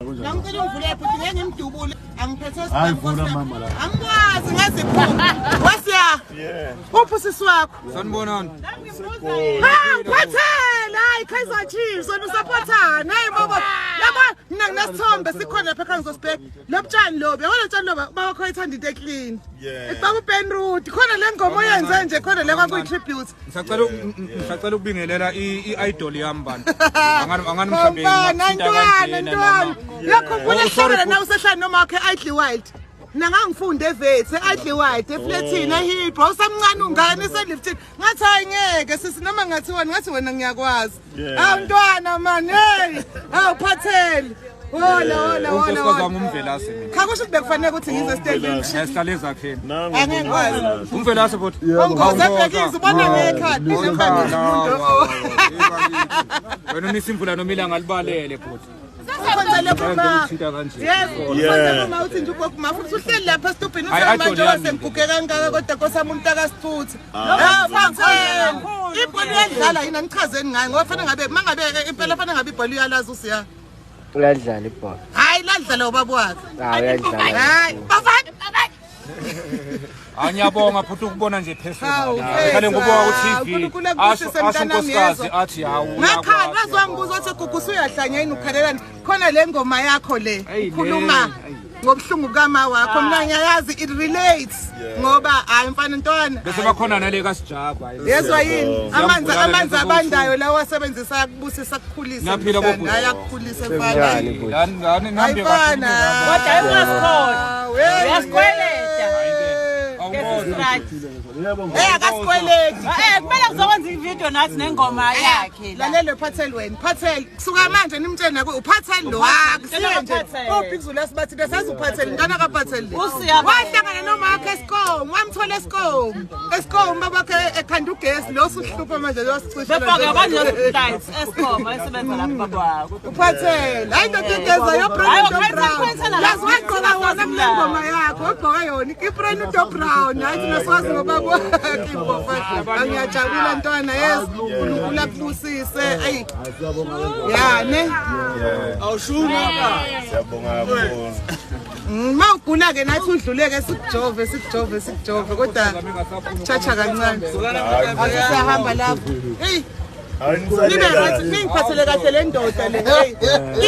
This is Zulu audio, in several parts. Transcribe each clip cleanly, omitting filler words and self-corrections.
Ngicela uvule futhi ngeke ngimdubule angiphethe angikwazi ngaziphuma wasiya uphi sisi wakho sanibonani Phathela hayi Kaizer Chiefs wena usaphathana hey baba yabo mina nginesithombe sikhona lapha ekhaya ngizosibheka lobutshani lobo yabona utshani lobo bakho ithanda into eclean ekubaba uBen Root khona le ngoma oyenze nje khona le kwakuyi tribute ngisacela ukubingelela i-idol yami bantu angani mhlambe ntwana yakhumbula ehlangana nawe usehlala noma wakhe Idly Wild nangangifunde evethe Idly Wild eflethini ehip usamncane ungane eselifthini ngathi hayi ngeke sisi noma ngathi wena ngiyakwazi awu ntwana man hey awu Phathela hola umvelase mina Khakusho bekufanele ukuthi ngize stadium esihlale ezakheni angekwazi umvelase futhi ngizobhekisa ubona ngekhadi wena nisimvula nomila ngalibalele futhi Kwenzele phuma yes uma uthi nje ukuma futhi uhleli lapha esitubhini usamanje wasemguge kangaka kodwa kosami umntaka sithutha ibhola iyadlala yini anichazeni ngayo ngoba fanele ngabe mangabe impela fanele ngabe ibhola uyalazi usiya uyadlala ibhola hayi ladlala ubaba wakhe uyadlala hayi bafana Anyabonga futhi ukubona nje phezulu khale ngoba ku TV ashonkosikazi athi hawu ngakhala bazwangibuza ukuthi gugu uyahlanya yini ukhalelani khona le ngoma yakho le ukhuluma ngobhlungu kama wakho mina ngiyayazi it relates ngoba hayi mfana ntwana bese bakhona nale kaSijaba yezwa yini amanzi abandayo lawo wasebenzisa yakubusisa kukhulisa ayakukhulisa mfana lani nambe kakhulu kodwa ayikwasikhola uyasikweleta akasikweleti kumele kuzokwenza ivideo nathi nengoma yakhe lalele Phathela wena Phathela kusuka manje nimtshela naku uPhathela lo akusiye nje ophizulu asibathi besazi uPhathela intana kaPhathela wahlangana noma yakhe eSkom wamthola eSkom babakhe ekhanda ugesi lo usuhlupha manje lo sicisha befaka abanye styles eSkom ayisebenza lapha baba wakho uPhathela hayi ndotigeza yo brand brown yazi waqoka wona ngoma yakho ogqoka yona ibrand brown hayi naswazi ngoba kwakhe angiyajabula ntwana yes uNkulunkulu akubusise hey yani awushuma siyabonga kakhulu mawugula ke nathi udluleke sikujove kodwa chacha kancane asihamba lapho hey Ningiphathele kahle le ndoda le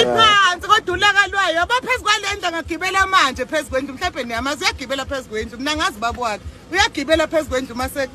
iphansi kodwa ulakalwayo abaphezulu kwalenda ngagibela manje phezulu kwendlu mhlawumbe niyamazi uyagibela phezulu kwendlu mina ngazi babo wakhe uyagibela phezulu kwendlu mase